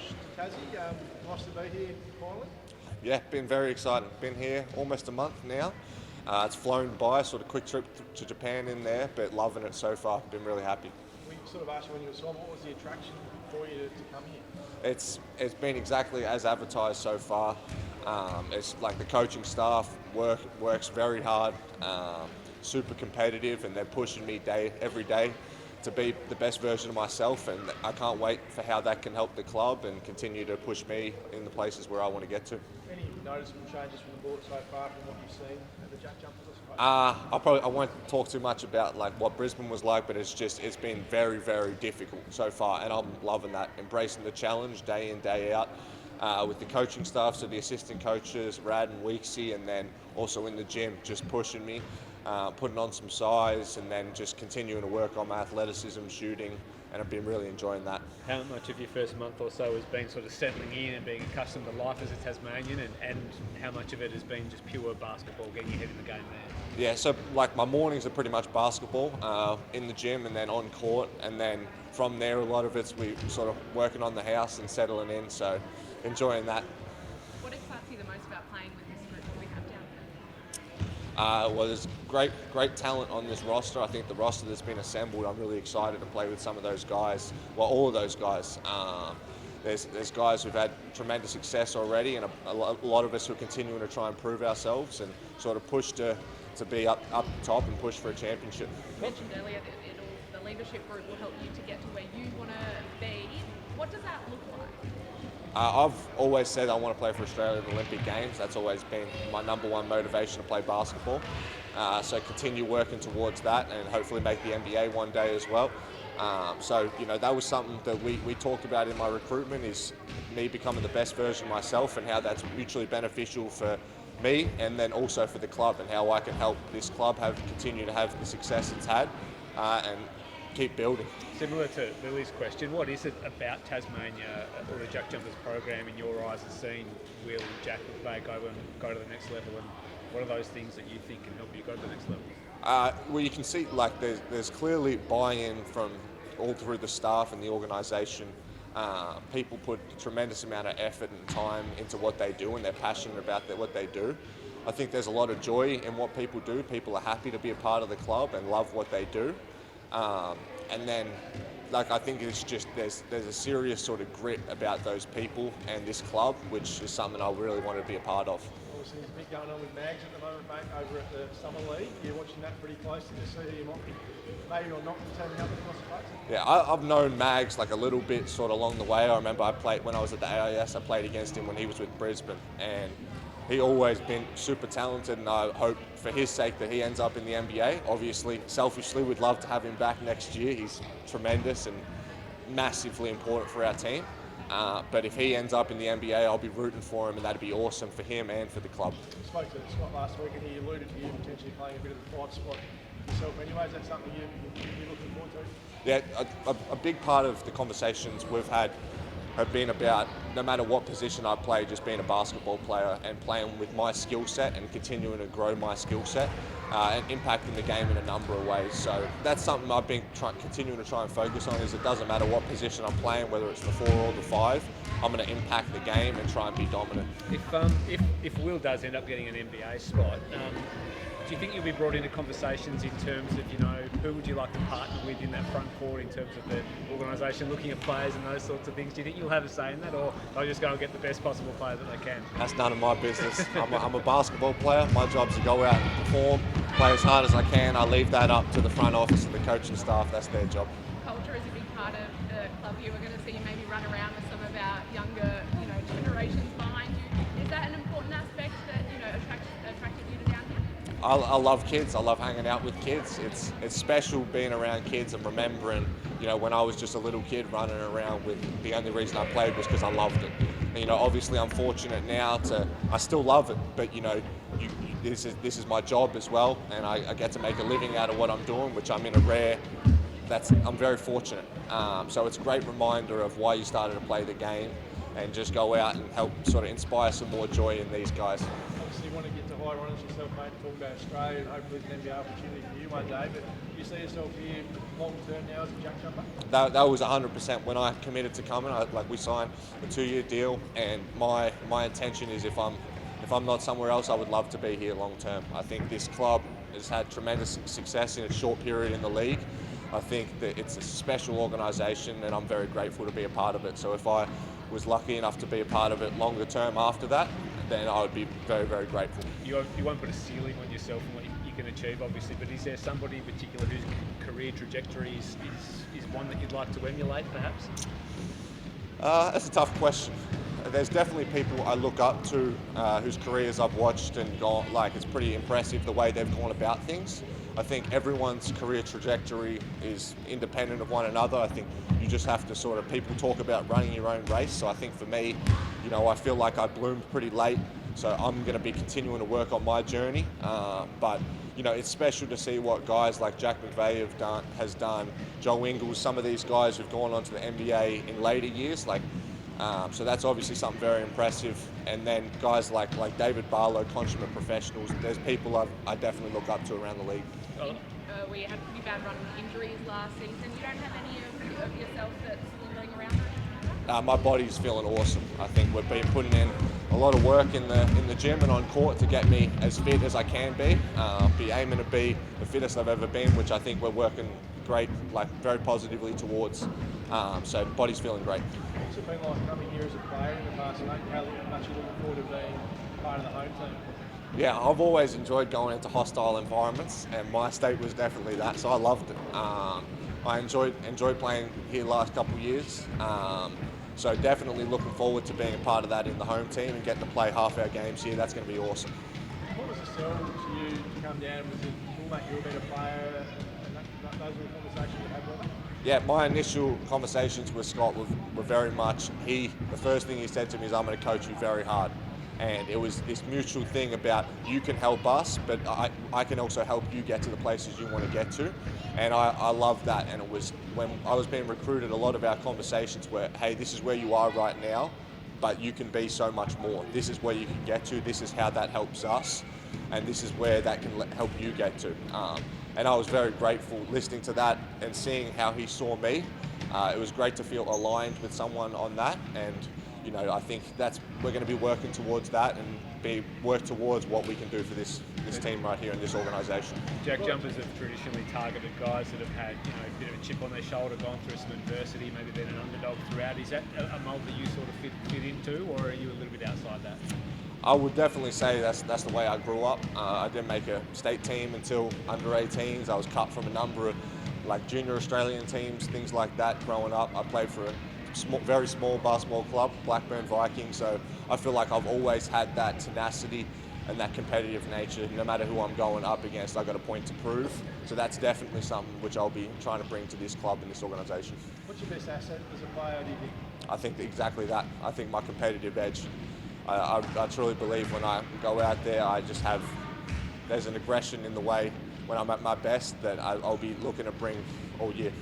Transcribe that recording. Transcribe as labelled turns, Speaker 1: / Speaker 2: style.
Speaker 1: Josh to Tassie. Nice to be here finally.
Speaker 2: Yeah, been very excited. Been here almost a month now. It's flown by, sort of quick trip to Japan in there, but loving it so far. Been really happy.
Speaker 1: We sort of asked you when you were small, what was the attraction for you to come here?
Speaker 2: It's been exactly as advertised so far. It's like the coaching staff works very hard, super competitive, and they're pushing me every day to be the best version of myself, and I can't wait for how that can help the club and continue to push me in the places where I want to get to.
Speaker 1: Any noticeable changes from the board so far from what you've seen at the Jack Jumpers,
Speaker 2: I won't talk too much about like what Brisbane was like, but it's been very, very difficult so far, and I'm loving that, embracing the challenge day in, day out. With the coaching staff, so the assistant coaches, Rad and Weeksy, and then also in the gym, just pushing me, putting on some size, and then just continuing to work on my athleticism, shooting, and I've been really enjoying that.
Speaker 3: How much of your first month or so has been sort of settling in and being accustomed to life as a Tasmanian, and how much of it has been just pure basketball, getting your head in the game there?
Speaker 2: Yeah, so like my mornings are pretty much basketball, in the gym and then on court, and then from there a lot of it's we sort of working on the house and settling in, so enjoying that.
Speaker 4: What excites you the most about playing with this group that we have down here?
Speaker 2: Well, there's great talent on this roster. I think the roster that's been assembled, I'm really excited to play with some of those guys. Well, all of those guys. There's guys who've had tremendous success already, and a lot of us who are continuing to try and prove ourselves and sort of push to be up top and push for a championship.
Speaker 4: You mentioned earlier that the leadership group will help you to get to where you want to be. What does that look like?
Speaker 2: I've always said I want to play for Australia at the Olympic Games. That's always been my number one motivation to play basketball. So continue working towards that and hopefully make the NBA one day as well. So, that was something that we talked about in my recruitment, is me becoming the best version of myself and how that's mutually beneficial for me and then also for the club, and how I can help this club continue to have the success it's had and keep building.
Speaker 3: Similar to Lily's question, what is it about Tasmania or the Jack Jumpers program in your eyes has seen Will and Jack go to the next level, and what are those things that you think can help you go to the next level?
Speaker 2: Well, you can see like there's clearly buy-in from all through the staff and the organisation. People put a tremendous amount of effort and time into what they do, and they're passionate about what they do. I think there's a lot of joy in what people do. People are happy to be a part of the club and love what they do. And then, I think it's just there's a serious sort of grit about those people and this club, which is something I really want to be a part of.
Speaker 1: Obviously, there's a bit going on with Mags at the moment, mate, over at the Summer League. You're watching that pretty closely to see who you might be, maybe or not, turning up across the place.
Speaker 2: Yeah, I've known Mags a little bit sort of along the way. I remember I played when I was at the AIS. I played against him when he was with Brisbane, and he always been super talented, and I hope for his sake that he ends up in the NBA. Obviously, selfishly, we'd love to have him back next year. He's tremendous and massively important for our team. But if he ends up in the NBA, I'll be rooting for him, and that'd be awesome for him and for the club.
Speaker 1: I spoke to Scott last week, and he alluded to you potentially playing a bit of the 5 spot yourself anyway. Is that something you're looking forward to?
Speaker 2: Yeah, a big part of the conversations we've had have been about, no matter what position I play, just being a basketball player and playing with my skill set and continuing to grow my skill set and impacting the game in a number of ways. So that's something I've been continuing to try and focus on, is it doesn't matter what position I'm playing, whether it's the 4 or the 5, I'm going to impact the game and try and be dominant.
Speaker 3: If Will does end up getting an NBA spot, do you think you'll be brought into conversations in terms of, who would you like to partner with in that front court in terms of the organisation, looking at players and those sorts of things? Do you think you'll have a say in that, or they'll just go and get the best possible player that they can?
Speaker 2: That's none of my business. I'm a basketball player. My job's to go out and perform, play as hard as I can. I leave that up to the front office and the coaching staff. That's their job.
Speaker 4: Culture is a big part of the club here. We're going to see you maybe run around with some of our younger, generations behind you. Is that an important aspect that, attracted you to down here?
Speaker 2: I love kids. I love hanging out with kids. It's special being around kids and remembering, when I was just a little kid running around with, the only reason I played was because I loved it. And, obviously I'm fortunate now I still love it, but this is my job as well, and I get to make a living out of what I'm doing, which I'm in I'm very fortunate. So it's a great reminder of why you started to play the game, and just go out and help sort of inspire some more joy in these guys.
Speaker 1: obviously want to get to higher honours yourself, mate, and talk about Australia, and hopefully there's an NBA opportunity for you one day. But do you see yourself here long term now as a jack jumper?
Speaker 2: That was 100% when I committed to coming. We signed a 2-year deal, and my intention is if I'm not somewhere else, I would love to be here long term. I think this club has had tremendous success in a short period in the league. I think that it's a special organisation, and I'm very grateful to be a part of it. So if I was lucky enough to be a part of it longer term after that, then I would be very, very grateful.
Speaker 3: You won't put a ceiling on yourself and what you can achieve, obviously, but is there somebody in particular whose career trajectory is one that you'd like to emulate, perhaps?
Speaker 2: That's a tough question. There's definitely people I look up to whose careers I've watched and gone, it's pretty impressive the way they've gone about things. I think everyone's career trajectory is independent of one another. I think you just have to people talk about running your own race. So I think for me, I feel like I bloomed pretty late. So I'm going to be continuing to work on my journey. But it's special to see what guys like Jack McVeigh has done, Joe Ingles, some of these guys who've gone on to the NBA in later years. So that's obviously something very impressive. And then guys like David Barlow, consummate professionals. There's people I definitely look up to around the league.
Speaker 4: We had a pretty bad run of injuries last season. You don't have any of yourself that's lingering around?
Speaker 2: My body's feeling awesome. I think we've been putting in a lot of work in the gym and on court to get me as fit as I can be aiming to be the fittest I've ever been, which I think we're working great, very positively towards. So body's feeling great.
Speaker 1: What's it been like coming here as a player in the past, mate? How much you looking forward to being part of the home team?
Speaker 2: Yeah, I've always enjoyed going into hostile environments, and my state was definitely that, so I loved it. I enjoyed playing here last couple of years, so definitely looking forward to being a part of that in the home team and getting to play half our games here. That's going to be awesome.
Speaker 1: What was the sell to you to come down? Was it cool, mate, you're a better player, and those were the conversations you had with him?
Speaker 2: Yeah, my initial conversations with Scott were very much, the first thing he said to me is, I'm going to coach you very hard. And it was this mutual thing about, you can help us, but I can also help you get to the places you want to get to. And I love that. And it was when I was being recruited, a lot of our conversations were, hey, this is where you are right now, but you can be so much more. This is where you can get to. This is how that helps us. And this is where that can help you get to. And I was very grateful listening to that and seeing how he saw me. It was great to feel aligned with someone on that. And I think we're going to be working towards that and work towards what we can do for this team right here in this organisation.
Speaker 3: Jack jumpers have traditionally targeted guys that have had a bit of a chip on their shoulder, gone through some adversity, maybe been an underdog throughout. Is that a mould that you sort of fit into, or are you a little bit outside that?
Speaker 2: I would definitely say that's the way I grew up. I didn't make a state team until under 18s. I was cut from a number of junior Australian teams, things like that growing up. I played for a very small basketball club, Blackburn Vikings, so I feel like I've always had that tenacity and that competitive nature. No matter who I'm going up against, I've got a point to prove. So that's definitely something which I'll be trying to bring to this club and this organisation.
Speaker 1: What's your best asset as a player, do you think?
Speaker 2: I think exactly that. I think my competitive edge. I truly believe when I go out there, there's an aggression in the way when I'm at my best that I'll be looking to bring all year.